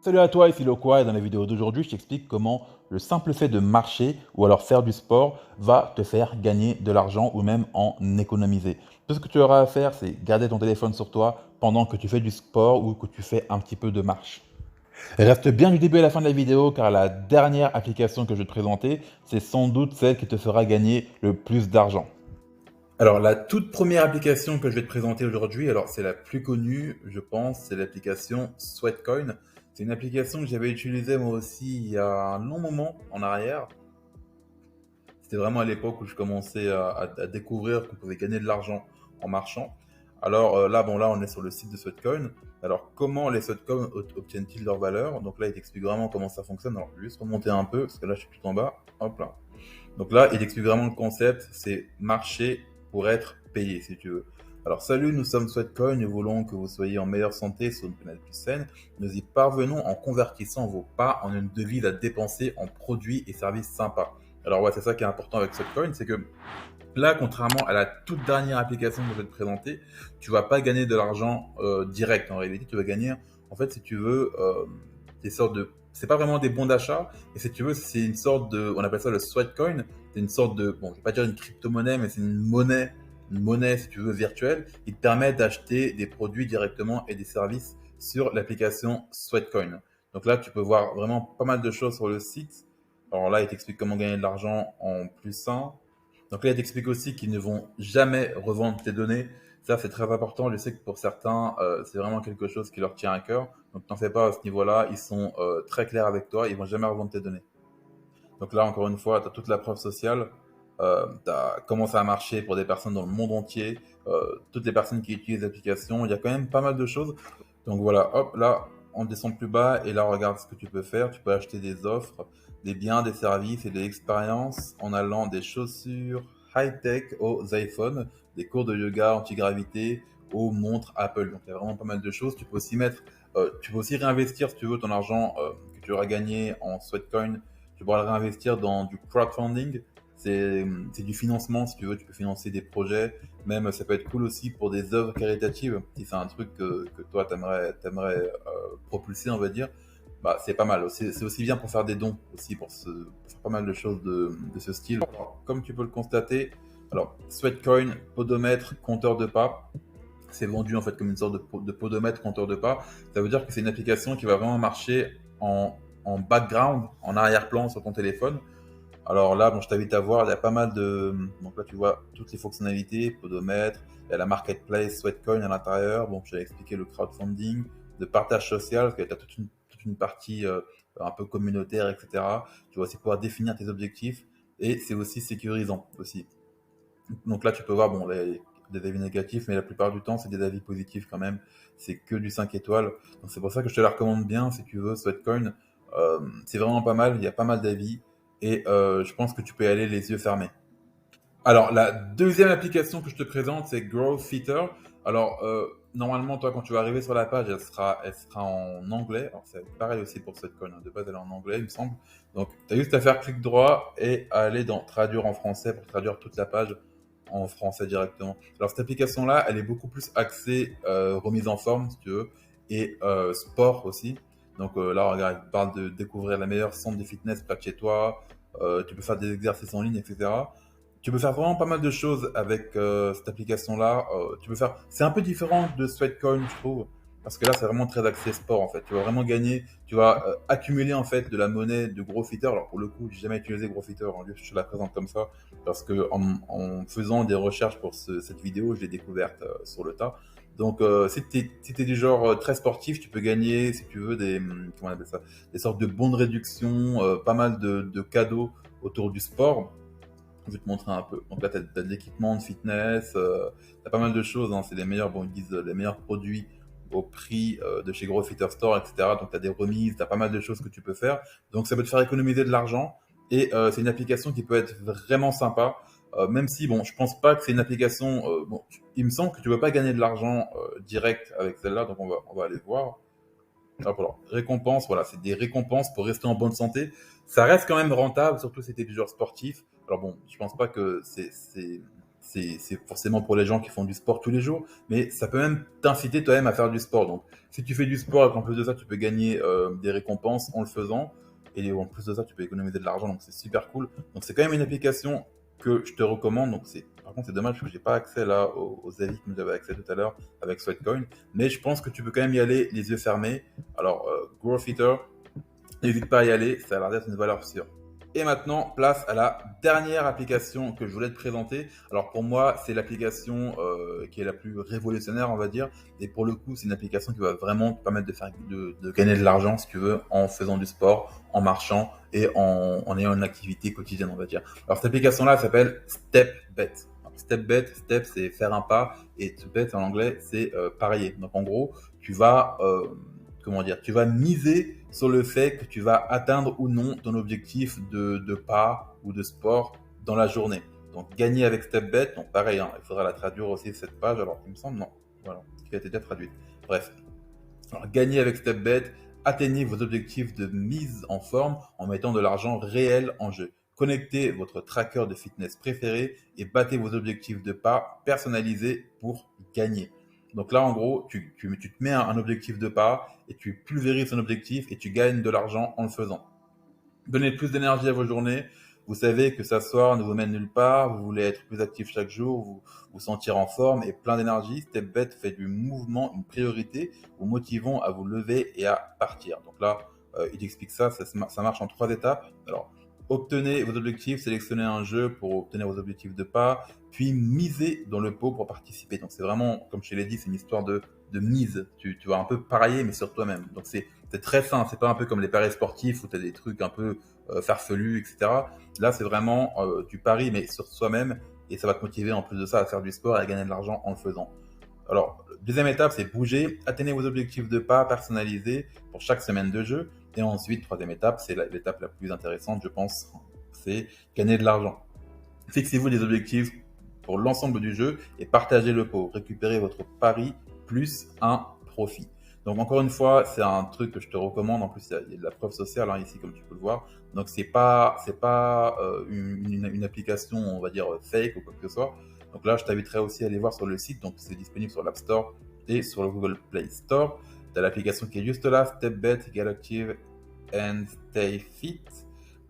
Salut à toi, ici Lokwa et dans la vidéo d'aujourd'hui, je t'explique comment le simple fait de marcher ou alors faire du sport va te faire gagner de l'argent ou même en économiser. Tout ce que tu auras à faire, c'est garder ton téléphone sur toi pendant que tu fais du sport ou que tu fais un petit peu de marche. Reste bien du début à la fin de la vidéo car la dernière application que je vais te présenter, c'est sans doute celle qui te fera gagner le plus d'argent. Alors, la toute première application que je vais te présenter aujourd'hui, alors c'est la plus connue, je pense, c'est l'application Sweatcoin. C'est une application que j'avais utilisée moi aussi il y a un long moment en arrière. C'était vraiment à l'époque où je commençais à découvrir qu'on pouvait gagner de l'argent en marchant. Alors là, bon, là, on est sur le site de Sweatcoin. Alors, comment les Sweatcoins obtiennent-ils leur valeur? Donc là, il t'explique vraiment comment ça fonctionne. Alors, je vais juste remonter un peu, parce que là, je suis tout en bas. Hop là. Donc là, il explique vraiment le concept, c'est marcher pour être payé, si tu veux. Alors salut, nous sommes Sweatcoin, nous voulons que vous soyez en meilleure santé sur une planète plus saine. Nous y parvenons en convertissant vos pas en une devise à dépenser en produits et services sympas. Alors ouais, c'est ça qui est important avec Sweatcoin, c'est que là, contrairement à la toute dernière application que je vais te présenter, tu vas pas gagner de l'argent direct en réalité, tu vas gagner, en fait, si tu veux, des sortes de... C'est pas vraiment des bons d'achat, et si tu veux, c'est une sorte de... On appelle ça le sweatcoin, c'est une sorte de... Bon, je vais pas dire une crypto-monnaie, mais c'est une monnaie, si tu veux, virtuelle, qui te permet d'acheter des produits directement et des services sur l'application Sweatcoin. Donc là, tu peux voir vraiment pas mal de choses sur le site. Alors là, il t'explique comment gagner de l'argent en plus sain. Donc là, il t'explique aussi qu'ils ne vont jamais revendre tes données. Ça, c'est très important. Je sais que pour certains, c'est vraiment quelque chose qui leur tient à cœur. Donc, t'en fais pas à ce niveau-là. Ils sont très clairs avec toi. Ils vont jamais revendre tes données. Donc là, encore une fois, tu as toute la preuve sociale. Tu as comment ça a marché pour des personnes dans le monde entier. Toutes les personnes qui utilisent l'application. Il y a quand même pas mal de choses. Donc voilà, hop, là, on descend plus bas. Et là, regarde ce que tu peux faire. Tu peux acheter des offres, des biens, des services et des expériences en allant des chaussures high-tech aux iPhones, des cours de yoga anti-gravité aux montres Apple. Donc il y a vraiment pas mal de choses. Tu peux aussi tu peux aussi réinvestir si tu veux ton argent que tu auras gagné en Sweatcoin. Tu pourras le réinvestir dans du crowdfunding. C'est du financement si tu veux. Tu peux financer des projets. Même ça peut être cool aussi pour des œuvres caritatives. Si c'est un truc que toi t'aimerais propulser, on va dire, bah, c'est pas mal. C'est aussi bien pour faire des dons, aussi pour faire pas mal de choses de ce style. Alors, comme tu peux le constater, alors Sweatcoin, podomètre, compteur de pas, c'est vendu en fait comme une sorte de podomètre, compteur de pas. Ça veut dire que c'est une application qui va vraiment marcher en background, en arrière-plan sur ton téléphone. Alors là, bon, je t'invite à voir, il y a pas mal de... Donc là, tu vois toutes les fonctionnalités, podomètre, il y a la marketplace, Sweatcoin à l'intérieur. Bon, j'avais expliqué le crowdfunding, le partage social, parce que tu as toute une partie un peu communautaire, etc. Tu vas aussi pouvoir définir tes objectifs et c'est aussi sécurisant aussi. Donc là, tu peux voir, bon, des avis négatifs, mais la plupart du temps, c'est des avis positifs quand même. C'est que du 5 étoiles. Donc c'est pour ça que je te la recommande bien si tu veux, Sweatcoin. C'est vraiment pas mal, il y a pas mal d'avis et je pense que tu peux y aller les yeux fermés. Alors, la deuxième application que je te présente, c'est Growth Fitter. Alors, normalement, toi, quand tu vas arriver sur la page, elle sera en anglais. Alors, c'est pareil aussi pour cette conne. De base, elle est en anglais, il me semble. Donc, tu as juste à faire clic droit et à aller dans Traduire en français pour traduire toute la page en français directement. Alors, cette application-là, elle est beaucoup plus axée remise en forme, si tu veux, et sport aussi. Donc là, regarde, il parle de découvrir la meilleure centre de fitness près de chez toi. Tu peux faire des exercices en ligne, etc. Tu peux faire vraiment pas mal de choses avec cette application-là. Tu peux faire. C'est un peu différent de Sweatcoin, je trouve, parce que là, c'est vraiment très axé sport en fait. Tu vas vraiment gagner, tu vas accumuler en fait de la monnaie de Growfitter. Alors pour le coup, j'ai jamais utilisé Growfitter. Je te la présente comme ça parce que en faisant des recherches pour cette vidéo, je l'ai découverte sur le tas. Donc, si t'es du genre très sportif, tu peux gagner, si tu veux, comment on appelle ça, des sortes de bons de réduction, pas mal de cadeaux autour du sport. Je vais te montrer un peu. Donc là, tu as, de l'équipement de fitness, tu as pas mal de choses. Hein. C'est les meilleurs, bon, ils disent les meilleurs produits au prix de chez Growth Fitter Store, etc. Donc tu as des remises, tu as pas mal de choses que tu peux faire. Donc ça peut te faire économiser de l'argent. Et c'est une application qui peut être vraiment sympa. Même si, bon, je pense pas que c'est une application. Bon, il me semble que tu ne peux pas gagner de l'argent direct avec celle-là. Donc on va aller voir. Hop, alors, récompense, voilà, c'est des récompenses pour rester en bonne santé. Ça reste quand même rentable, surtout si t'es du genre sportif. Alors bon, je pense pas que c'est forcément pour les gens qui font du sport tous les jours, mais ça peut même t'inciter toi-même à faire du sport. Donc, si tu fais du sport et qu'en plus de ça, tu peux gagner des récompenses en le faisant, et en plus de ça, tu peux économiser de l'argent, donc c'est super cool. Donc, c'est quand même une application que je te recommande. Donc, par contre, c'est dommage que j'ai pas accès là aux avis que nous avons accès tout à l'heure avec Sweatcoin, mais je pense que tu peux quand même y aller les yeux fermés. Alors, Growth Eater, n'hésite pas à y aller, ça a l'air d'être une valeur sûre. Et maintenant, place à la dernière application que je voulais te présenter. Alors pour moi, c'est l'application qui est la plus révolutionnaire, on va dire. Et pour le coup, c'est une application qui va vraiment te permettre de gagner de l'argent, si tu veux, en faisant du sport, en marchant et en ayant une activité quotidienne, on va dire. Alors cette application-là s'appelle StepBet. StepBet, step, c'est faire un pas, et to bet en anglais, c'est parier. Donc en gros, tu vas comment dire, tu vas miser sur le fait que tu vas atteindre ou non ton objectif de pas ou de sport dans la journée. Donc, gagner avec StepBet, donc pareil, hein, il faudra la traduire aussi cette page. Alors, il me semble, non. Voilà, qui a été déjà traduite. Bref. Alors, gagner avec StepBet, atteignez vos objectifs de mise en forme en mettant de l'argent réel en jeu. Connectez votre tracker de fitness préféré et battez vos objectifs de pas personnalisés pour gagner. Donc là, en gros, tu te mets un objectif de pas et tu pulvérises ton objectif et tu gagnes de l'argent en le faisant. Donnez plus d'énergie à vos journées. Vous savez que s'asseoir ne vous mène nulle part. Vous voulez être plus actif chaque jour, vous sentir en forme et plein d'énergie. StepBet fait du mouvement une priorité, vous motivant à vous lever et à partir. Donc là, il explique ça marche en 3 étapes. Alors, obtenez vos objectifs, sélectionnez un jeu pour obtenir vos objectifs de pas, puis misez dans le pot pour participer. Donc c'est vraiment, comme je te l'ai dit, c'est une histoire de mise. Tu vas un peu parier, mais sur toi-même. Donc c'est très sain. C'est pas un peu comme les paris sportifs où tu as des trucs un peu farfelus, etc. Là, c'est vraiment du pari, mais sur soi-même. Et ça va te motiver en plus de ça à faire du sport et à gagner de l'argent en le faisant. Alors, deuxième étape, c'est bouger, atteignez vos objectifs de pas personnalisés pour chaque semaine de jeu. Et ensuite, troisième étape, c'est l'étape la plus intéressante, je pense, c'est gagner de l'argent. Fixez-vous des objectifs pour l'ensemble du jeu et partagez le pot. Récupérez votre pari plus un profit. Donc encore une fois, c'est un truc que je te recommande. En plus, il y a de la preuve sociale hein, ici, comme tu peux le voir. Donc c'est pas une application, on va dire fake ou quoi que ce soit. Donc là, je t'inviterai aussi à aller voir sur le site. Donc c'est disponible sur l'App Store et sur le Google Play Store. Tu as l'application qui est juste là, StepBet, Get Active and Stay Fit.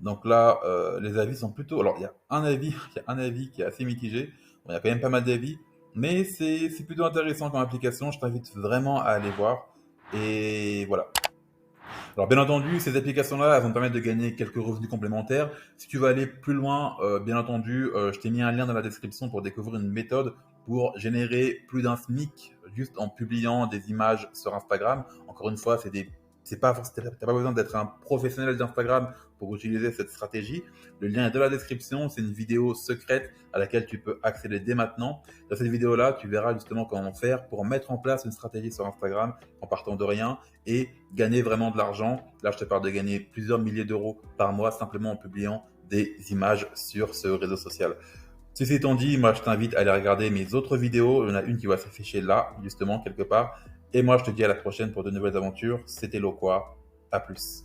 Donc là, les avis sont plutôt. Alors, il y a un avis, il y a un avis qui est assez mitigé. Bon, il y a quand même pas mal d'avis, mais c'est plutôt intéressant comme application. Je t'invite vraiment à aller voir. Et voilà. Alors, bien entendu, ces applications-là, elles vont te permettre de gagner quelques revenus complémentaires. Si tu veux aller plus loin, bien entendu, je t'ai mis un lien dans la description pour découvrir une méthode pour générer plus d'un SMIC juste en publiant des images sur Instagram. Encore une fois, t'as pas besoin d'être un professionnel d'Instagram pour utiliser cette stratégie. Le lien est dans la description. C'est une vidéo secrète à laquelle tu peux accéder dès maintenant. Dans cette vidéo-là, tu verras justement comment faire pour mettre en place une stratégie sur Instagram en partant de rien et gagner vraiment de l'argent. Là, je te parle de gagner plusieurs milliers d'euros par mois simplement en publiant des images sur ce réseau social. Ceci étant dit, moi je t'invite à aller regarder mes autres vidéos. Il y en a une qui va s'afficher là, justement, quelque part. Et moi je te dis à la prochaine pour de nouvelles aventures. C'était Loquat. À plus.